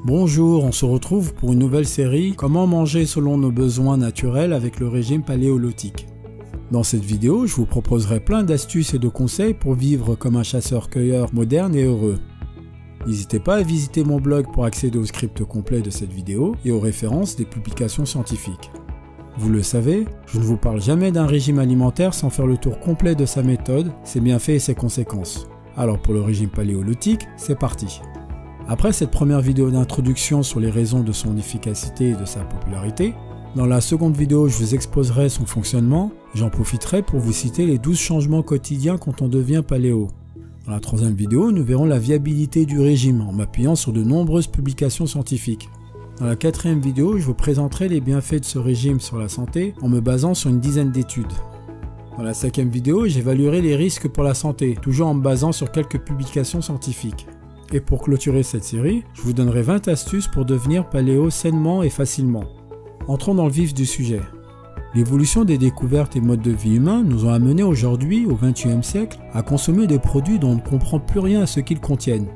Bonjour, on se retrouve pour une nouvelle série « Comment manger selon nos besoins naturels avec le régime paléolithique ». Dans cette vidéo, je vous proposerai plein d'astuces et de conseils pour vivre comme un chasseur-cueilleur moderne et heureux. N'hésitez pas à visiter mon blog pour accéder au script complet de cette vidéo et aux références des publications scientifiques. Vous le savez, je ne vous parle jamais d'un régime alimentaire sans faire le tour complet de sa méthode, ses bienfaits et ses conséquences. Alors pour le régime paléolithique, c'est parti. Après cette première vidéo d'introduction sur les raisons de son efficacité et de sa popularité, dans la seconde vidéo je vous exposerai son fonctionnement et j'en profiterai pour vous citer les 12 changements quotidiens quand on devient paléo. Dans la troisième vidéo, nous verrons la viabilité du régime en m'appuyant sur de nombreuses publications scientifiques. Dans la quatrième vidéo, je vous présenterai les bienfaits de ce régime sur la santé en me basant sur une dizaine d'études. Dans la cinquième vidéo, j'évaluerai les risques pour la santé, toujours en me basant sur quelques publications scientifiques. Et pour clôturer cette série, je vous donnerai 20 astuces pour devenir paléo sainement et facilement. Entrons dans le vif du sujet. L'évolution des découvertes et modes de vie humains nous ont amenés aujourd'hui, au XXIe siècle, à consommer des produits dont on ne comprend plus rien à ce qu'ils contiennent.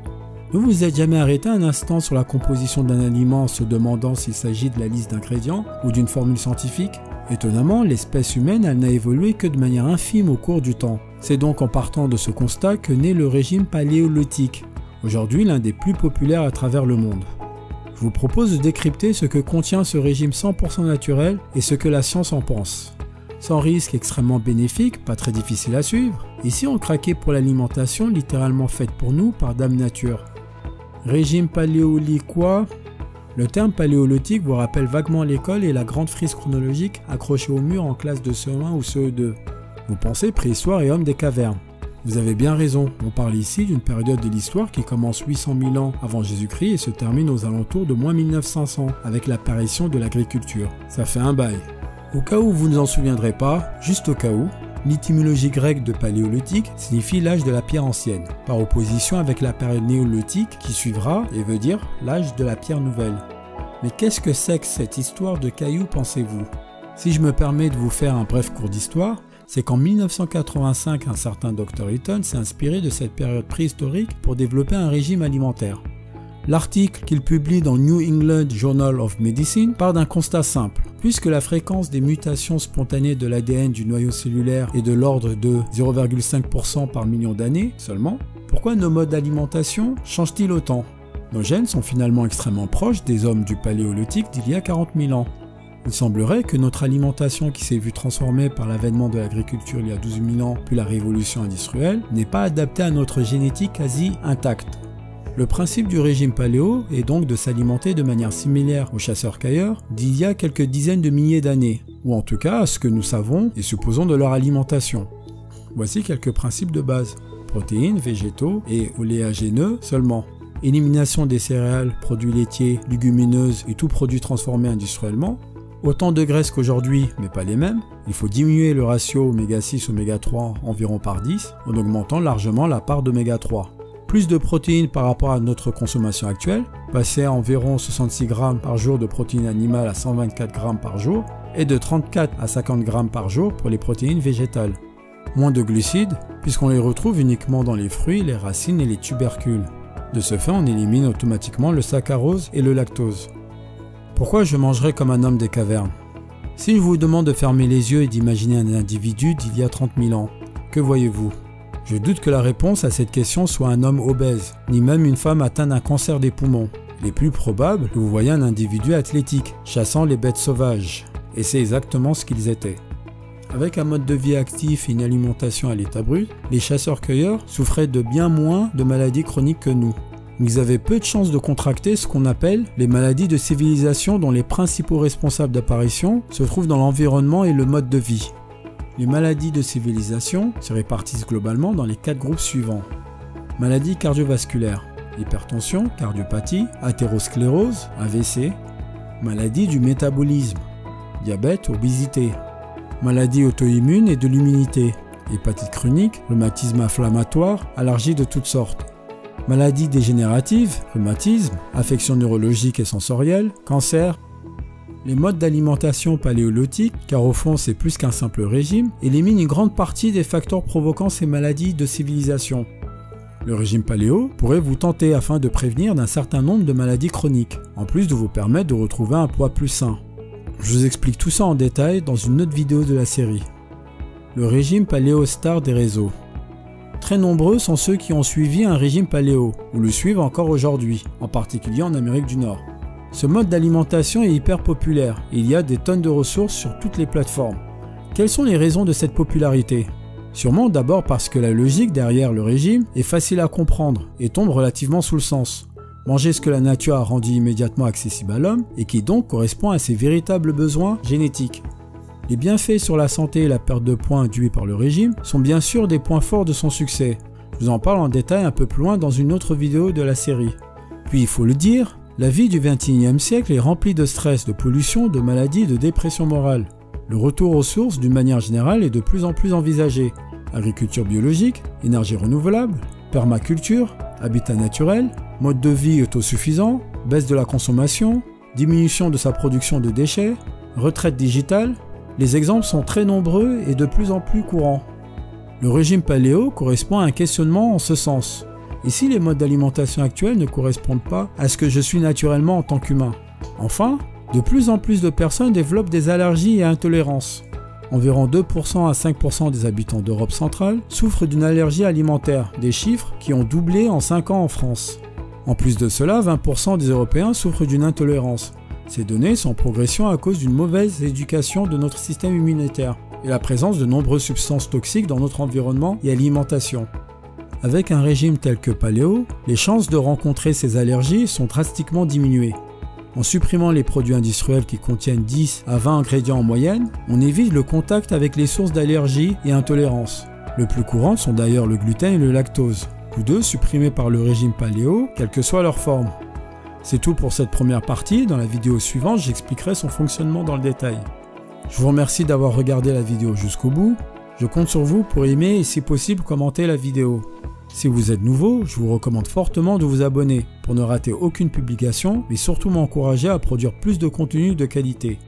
Ne vous êtes jamais arrêté un instant sur la composition d'un aliment en se demandant s'il s'agit de la liste d'ingrédients ou d'une formule scientifique? Étonnamment, l'espèce humaine elle n'a évolué que de manière infime au cours du temps. C'est donc en partant de ce constat que naît le régime paléolithique, aujourd'hui l'un des plus populaires à travers le monde. Je vous propose de décrypter ce que contient ce régime 100% naturel et ce que la science en pense. Sans risque, extrêmement bénéfique, pas très difficile à suivre, ici on craquait pour l'alimentation littéralement faite pour nous par Dame Nature. Régime paléolithique quoi? Le terme paléolithique vous rappelle vaguement l'école et la grande frise chronologique accrochée au mur en classe de CE1 ou CE2. Vous pensez préhistoire et homme des cavernes. Vous avez bien raison, on parle ici d'une période de l'histoire qui commence 800 000 ans avant Jésus-Christ et se termine aux alentours de moins 1500 avec l'apparition de l'agriculture. Ça fait un bail. Au cas où vous ne vous en souviendrez pas, juste au cas où, l'étymologie grecque de paléolithique signifie l'âge de la pierre ancienne, par opposition avec la période néolithique qui suivra et veut dire l'âge de la pierre nouvelle. Mais qu'est-ce que c'est que cette histoire de cailloux, pensez-vous? Si je me permets de vous faire un bref cours d'histoire, c'est qu'en 1985, un certain Dr. Eaton s'est inspiré de cette période préhistorique pour développer un régime alimentaire. L'article qu'il publie dans New England Journal of Medicine part d'un constat simple. Puisque la fréquence des mutations spontanées de l'ADN du noyau cellulaire est de l'ordre de 0,5% par million d'années seulement, pourquoi nos modes d'alimentation changent-ils autant? Nos gènes sont finalement extrêmement proches des hommes du paléolithique d'il y a 40 000 ans. Il semblerait que notre alimentation qui s'est vue transformée par l'avènement de l'agriculture il y a 12 000 ans puis la révolution industrielle n'est pas adaptée à notre génétique quasi intacte. Le principe du régime paléo est donc de s'alimenter de manière similaire aux chasseurs-cueilleurs d'il y a quelques dizaines de milliers d'années, ou en tout cas à ce que nous savons et supposons de leur alimentation. Voici quelques principes de base. Protéines, végétaux et oléagineux seulement. Élimination des céréales, produits laitiers, légumineuses et tout produit transformé industriellement. Autant de graisses qu'aujourd'hui, mais pas les mêmes. Il faut diminuer le ratio oméga 6 oméga 3 environ par 10 en augmentant largement la part d'oméga 3. Plus de protéines par rapport à notre consommation actuelle, passer à environ 66 grammes par jour de protéines animales à 124 grammes par jour et de 34 à 50 grammes par jour pour les protéines végétales. Moins de glucides puisqu'on les retrouve uniquement dans les fruits, les racines et les tubercules. De ce fait, on élimine automatiquement le saccharose et le lactose. Pourquoi je mangerais comme un homme des cavernes? Si je vous demande de fermer les yeux et d'imaginer un individu d'il y a 30 000 ans, que voyez-vous? Je doute que la réponse à cette question soit un homme obèse, ni même une femme atteinte d'un cancer des poumons. Il est plus probable que vous voyez un individu athlétique, chassant les bêtes sauvages. Et c'est exactement ce qu'ils étaient. Avec un mode de vie actif et une alimentation à l'état brut, les chasseurs-cueilleurs souffraient de bien moins de maladies chroniques que nous. Ils avaient peu de chances de contracter ce qu'on appelle les maladies de civilisation dont les principaux responsables d'apparition se trouvent dans l'environnement et le mode de vie. Les maladies de civilisation se répartissent globalement dans les 4 groupes suivants. Maladies cardiovasculaires, hypertension, cardiopathie, athérosclérose, AVC, maladies du métabolisme, diabète, obésité, maladies auto-immunes et de l'immunité, hépatite chronique, rhumatisme inflammatoire, allergies de toutes sortes. Maladies dégénératives, rhumatisme, affections neurologiques et sensorielles, cancer. Les modes d'alimentation paléolithiques, car au fond c'est plus qu'un simple régime, éliminent une grande partie des facteurs provoquant ces maladies de civilisation. Le régime paléo pourrait vous tenter afin de prévenir d'un certain nombre de maladies chroniques, en plus de vous permettre de retrouver un poids plus sain. Je vous explique tout ça en détail dans une autre vidéo de la série. Le régime paléo star des réseaux. Très nombreux sont ceux qui ont suivi un régime paléo, ou le suivent encore aujourd'hui, en particulier en Amérique du Nord. Ce mode d'alimentation est hyper populaire et il y a des tonnes de ressources sur toutes les plateformes. Quelles sont les raisons de cette popularité ? Sûrement d'abord parce que la logique derrière le régime est facile à comprendre et tombe relativement sous le sens. Manger ce que la nature a rendu immédiatement accessible à l'homme et qui donc correspond à ses véritables besoins génétiques. Les bienfaits sur la santé et la perte de poids induits par le régime sont bien sûr des points forts de son succès. Je vous en parle en détail un peu plus loin dans une autre vidéo de la série. Puis il faut le dire, la vie du XXIe siècle est remplie de stress, de pollution, de maladies, de dépression morale. Le retour aux sources d'une manière générale est de plus en plus envisagé. Agriculture biologique, énergie renouvelable, permaculture, habitat naturel, mode de vie autosuffisant, baisse de la consommation, diminution de sa production de déchets, retraite digitale. Les exemples sont très nombreux et de plus en plus courants. Le régime paléo correspond à un questionnement en ce sens. Et si les modes d'alimentation actuels ne correspondent pas à ce que je suis naturellement en tant qu'humain? Enfin, de plus en plus de personnes développent des allergies et intolérances. Environ 2% à 5% des habitants d'Europe centrale souffrent d'une allergie alimentaire, des chiffres qui ont doublé en 5 ans en France. En plus de cela, 20% des Européens souffrent d'une intolérance. Ces données sont en progression à cause d'une mauvaise éducation de notre système immunitaire et la présence de nombreuses substances toxiques dans notre environnement et alimentation. Avec un régime tel que paléo, les chances de rencontrer ces allergies sont drastiquement diminuées. En supprimant les produits industriels qui contiennent 10 à 20 ingrédients en moyenne, on évite le contact avec les sources d'allergies et intolérances. Le plus courant sont d'ailleurs le gluten et le lactose, tous deux supprimés par le régime paléo, quelle que soit leur forme. C'est tout pour cette première partie. Dans la vidéo suivante, j'expliquerai son fonctionnement dans le détail. Je vous remercie d'avoir regardé la vidéo jusqu'au bout. Je compte sur vous pour aimer et si possible commenter la vidéo. Si vous êtes nouveau, je vous recommande fortement de vous abonner pour ne rater aucune publication, mais surtout m'encourager à produire plus de contenu de qualité.